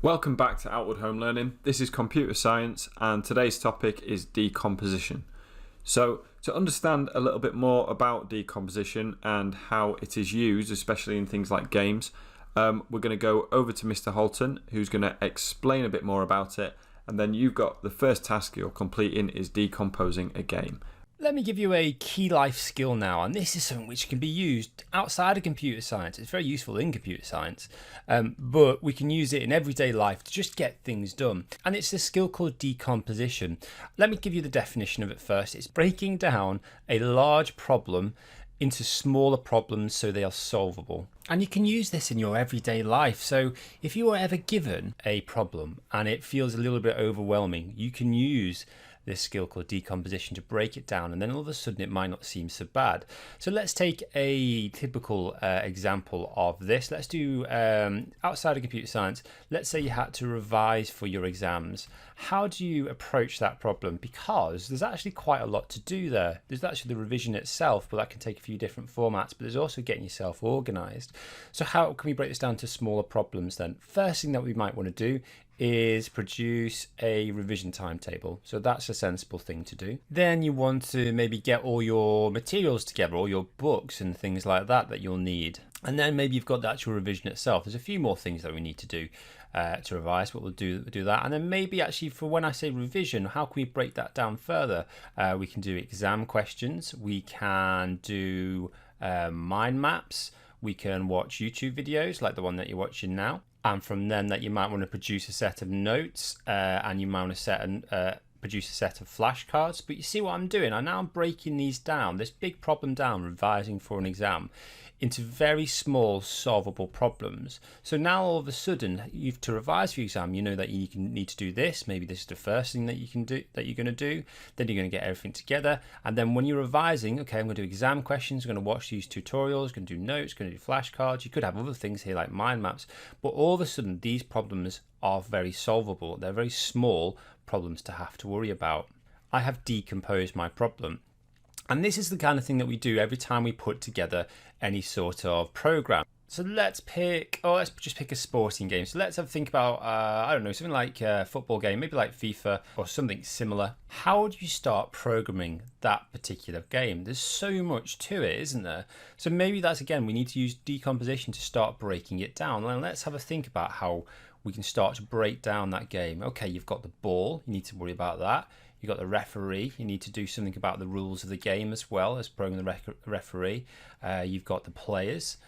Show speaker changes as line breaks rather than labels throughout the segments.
Welcome back to Outward Home Learning. This is computer science and today's topic is decomposition. So to understand a little bit more about decomposition and how it is used, especially in things like games, we're going to go over to Mr. Holton, who's going to explain a bit more about it, and then you've got the first task you're completing is decomposing a game.
Let me give you a key life skill now, and this is something which can be used outside of computer science. It's very useful in computer science, but we can use it in everyday life to just get things done. And it's a skill called decomposition. Let me give you the definition of it first. It's breaking down a large problem into smaller problems so they are solvable. And you can use this in your everyday life. So if you are ever given a problem and it feels a little bit overwhelming, you can use this skill called decomposition to break it down, and then all of a sudden it might not seem so bad. So let's take a typical example of this. Let's do outside of computer science. Let's say you had to revise for your exams. How do you approach that problem? Because there's actually quite a lot to do there. There's actually the revision itself, but that can take a few different formats, but there's also getting yourself organized. So how can we break this down to smaller problems then? First thing that we might want to do is produce a revision timetable. So that's a sensible thing to do. Then you want to maybe get all your materials together, all your books and things like that you'll need. And then maybe you've got the actual revision itself. There's a few more things that we need to do to revise, but we'll do that. And then maybe actually for when I say revision, how can we break that down further? We can do exam questions. We can do mind maps. We can watch YouTube videos like the one that you're watching now. And from then that you might want to produce a set of notes and you might want to produce a set of flashcards. But you see what I'm doing? I'm breaking these down, this big problem down, revising for an exam, into very small solvable problems. So now all of a sudden, to revise for your exam, you know that you need to do this. Maybe this is the first thing that you can do, that you're going to do. Then you're going to get everything together. And then when you're revising, okay, I'm going to do exam questions, I'm going to watch these tutorials, going to do notes, going to do flashcards. You could have other things here like mind maps. But all of a sudden, these problems are very solvable. They're very small problems to have to worry about. I have decomposed my problem. And this is the kind of thing that we do every time we put together any sort of program. So let's just pick a sporting game. So let's have a think about, I don't know, something like a football game, maybe like FIFA or something similar. How do you start programming that particular game? There's so much to it, isn't there? So maybe that's, again, we need to use decomposition to start breaking it down. And let's have a think about how we can start to break down that game. Okay, you've got the ball, you need to worry about that. You've got the referee, you need to do something about the rules of the game as well as programming the referee. You've got the players,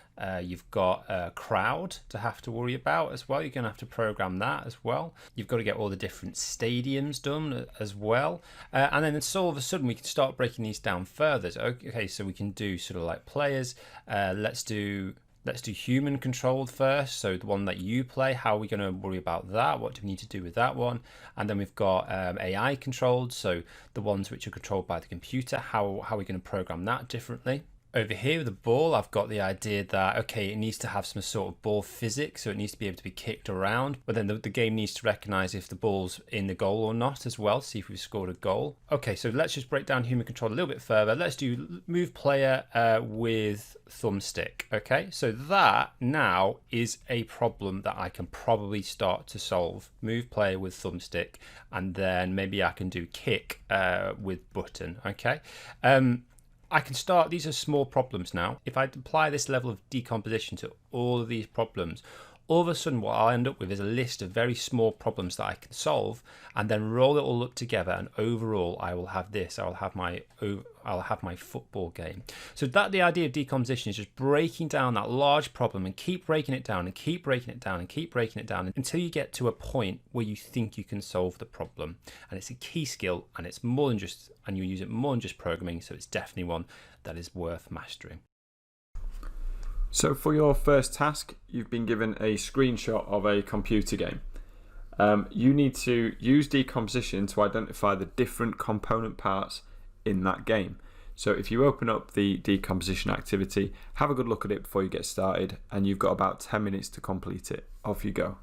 you've got a crowd to have to worry about as well. You're going to have to program that as well. You've got to get all the different stadiums done as well. And then so all of a sudden we can start breaking these down further. So, okay, so we can do sort of like players. Let's do human controlled first. So the one that you play, how are we going to worry about that? What do we need to do with that one? And then we've got AI controlled. So the ones which are controlled by the computer, how are we going to program that differently? Over here with the ball, I've got the idea that, okay, it needs to have some sort of ball physics, so it needs to be able to be kicked around, but then the game needs to recognize if the ball's in the goal or not as well, see if we've scored a goal. Okay, so let's just break down human control a little bit further. Let's do move player with thumbstick. Okay, so that now is a problem that I can probably start to solve. Move player with thumbstick, and then maybe I can do kick with button. Okay. I can start, these are small problems now. If I apply this level of decomposition to all of these problems, all of a sudden what I'll end up with is a list of very small problems that I can solve and then roll it all up together, and overall I will have this. I'll have my football game. So that the idea of decomposition is just breaking down that large problem and keep breaking it down and keep breaking it down and keep breaking it down until you get to a point where you think you can solve the problem. And it's a key skill, and it's more than just, and you use it more than just programming, so it's definitely one that is worth mastering.
So for your first task, you've been given a screenshot of a computer game. You need to use decomposition to identify the different component parts in that game. So if you open up the decomposition activity, have a good look at it before you get started, and you've got about 10 minutes to complete it. Off you go.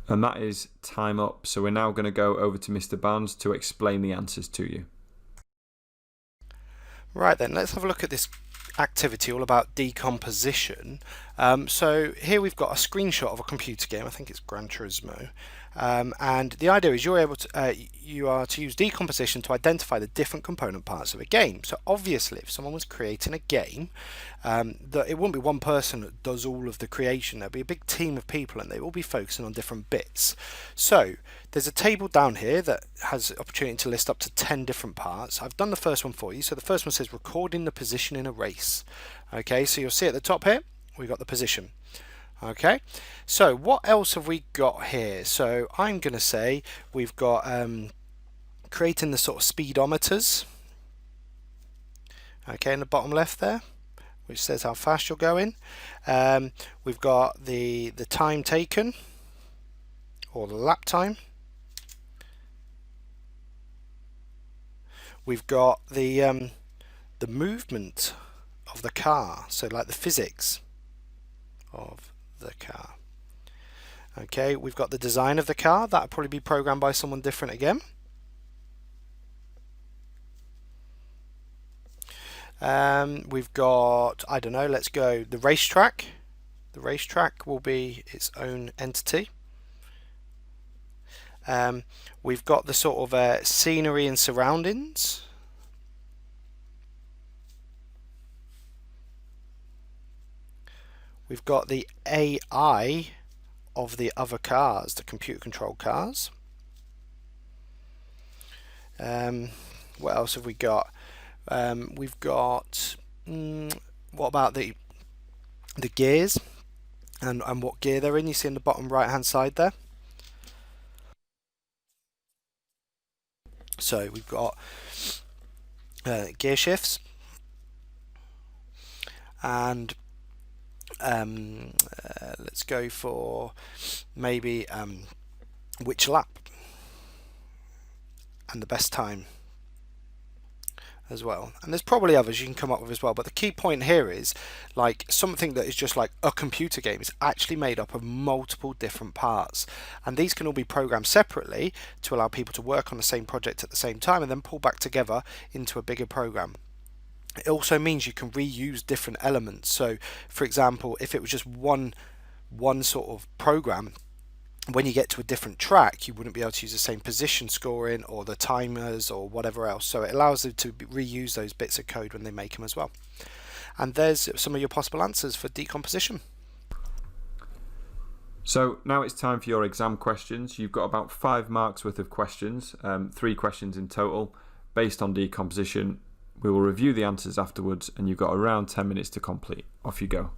And that is time up. So we're now going to go over to Mr. Barnes to explain the answers to you.
Right then, let's have a look at this activity all about decomposition. So here we've got a screenshot of a computer game. I think it's Gran Turismo. And the idea is you are to use decomposition to identify the different component parts of a game. So obviously, if someone was creating a game, that it wouldn't be one person that does all of the creation. There'll be a big team of people, and they will be focusing on different bits. So there's a table down here that has the opportunity to list up to 10 different parts. I've done the first one for you. So the first one says recording the position in a race. Okay, so you'll see at the top here we've got the position. Okay, so what else have we got here? So I'm going to say we've got creating the sort of speedometers, okay, in the bottom left there, which says how fast you're going. We've got the time taken, or the lap time. We've got the movement of the car, so like the physics of the car. Okay, we've got the design of the car. That'll probably be programmed by someone different again. We've got, I don't know, let's go the racetrack. The racetrack will be its own entity. We've got the sort of scenery and surroundings. We've got the AI of the other cars, the computer controlled cars. What else have we got? We've got what about the gears and what gear they're in? You see in the bottom right hand side there. So we've got gear shifts, and let's go for maybe which lap. and the best time as well. And there's probably others you can come up with as well, but the key point here is like something that is just like a computer game is actually made up of multiple different parts, and these can all be programmed separately to allow people to work on the same project at the same time and then pull back together into a bigger program. It also means you can reuse different elements. So for example, if it was just one sort of program, when you get to a different track, you wouldn't be able to use the same position scoring or the timers or whatever else. So it allows them to reuse those bits of code when they make them as well. And there's some of your possible answers for decomposition.
So now it's time for your exam questions. You've got about 5 marks worth of questions, 3 questions in total, based on decomposition. We will review the answers afterwards, and you've got around 10 minutes to complete. Off you go.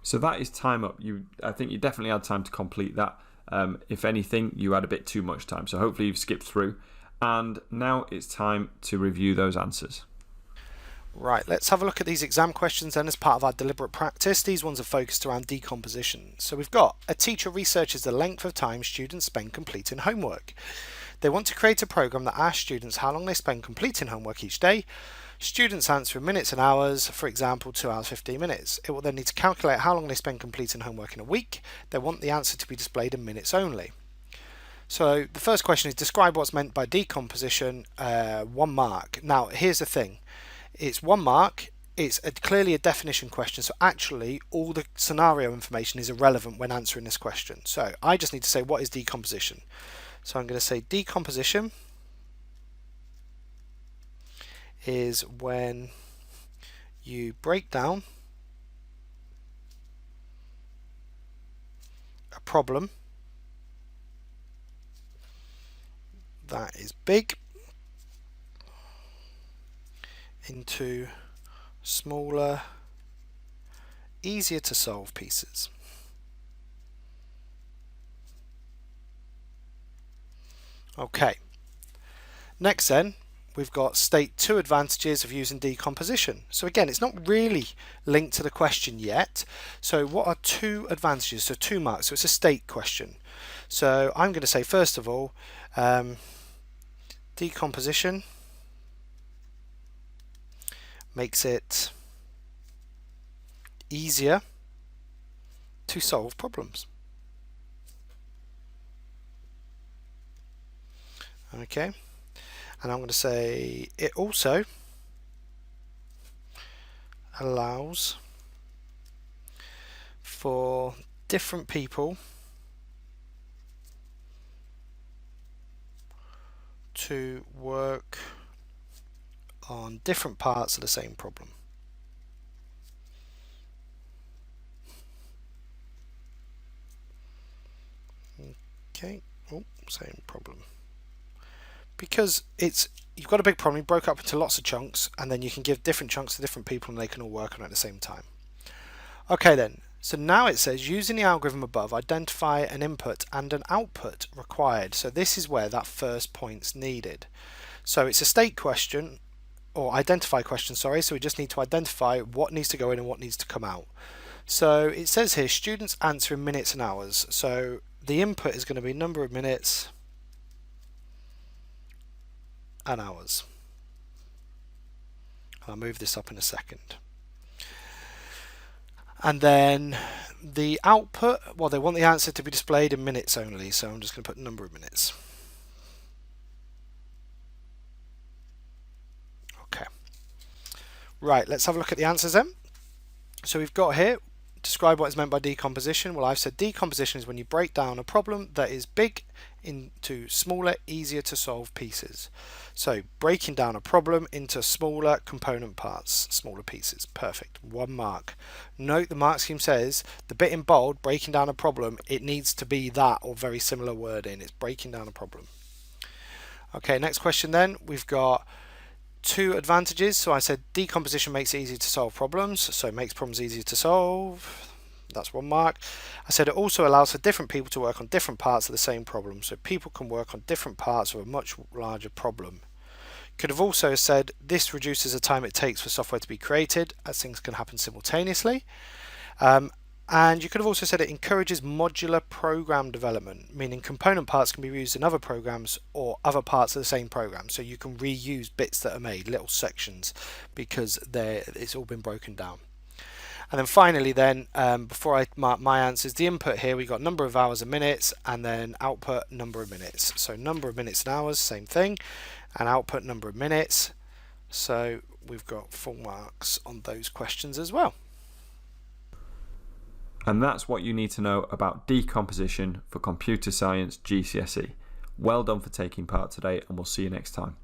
So that is time up. I think you definitely had time to complete that. If anything, you had a bit too much time. So hopefully you've skipped through. And now it's time to review those answers.
Right, let's have a look at these exam questions then as part of our deliberate practice. These ones are focused around decomposition. So we've got, a teacher researches the length of time students spend completing homework. They want to create a program that asks students how long they spend completing homework each day. Students answer in minutes and hours, for example 2 hours 15 minutes. It will then need to calculate how long they spend completing homework in a week. They want the answer to be displayed in minutes only. So the first question is, describe what's meant by decomposition, 1 mark. Now here's the thing. It's 1 mark, it's clearly a definition question, so actually all the scenario information is irrelevant when answering this question. So I just need to say, what is decomposition? So I'm going to say decomposition is when you break down a problem that is big into smaller, easier to solve pieces. Okay, next then we've got state 2 advantages of using decomposition. So again, it's not really linked to the question yet. So what are 2 advantages? So 2 marks, so it's a state question. So I'm going to say, first of all, decomposition makes it easier to solve problems. Okay, and I'm going to say it also allows for different people to work on different parts of the same problem. Okay, same problem. Because you've got a big problem, you broke up into lots of chunks, and then you can give different chunks to different people and they can all work on it at the same time. Okay then, so now it says, using the algorithm above, identify an input and an output required. So this is where that first point's needed. So it's a state question, or identify question, sorry, so we just need to identify what needs to go in and what needs to come out. So it says here, students answer in minutes and hours. So the input is going to be number of minutes and hours. I'll move this up in a second. And then the output, well, they want the answer to be displayed in minutes only, so I'm just going to put number of minutes. Okay. Right, let's have a look at the answers then. So we've got here, describe what is meant by decomposition. Well, I've said decomposition is when you break down a problem that is big into smaller, easier to solve pieces. So breaking down a problem into smaller component parts, smaller pieces. Perfect. 1 mark. Note the mark scheme says the bit in bold, breaking down a problem, it needs to be that or very similar wording. It's breaking down a problem. Okay, next question then. We've got 2 advantages. So I said decomposition makes it easier to solve problems, so it makes problems easier to solve. That's 1 mark. I said it also allows for different people to work on different parts of the same problem, so people can work on different parts of a much larger problem. Could have also said this reduces the time it takes for software to be created, as things can happen simultaneously. And you could have also said it encourages modular program development, meaning component parts can be used in other programs or other parts of the same program. So you can reuse bits that are made, little sections, because it's all been broken down. And then finally then, before I mark my answers, the input here, we got number of hours and minutes, and then output number of minutes. So number of minutes and hours, same thing, and output number of minutes. So we've got full marks on those questions as well.
And that's what you need to know about decomposition for Computer Science GCSE. Well done for taking part today, and we'll see you next time.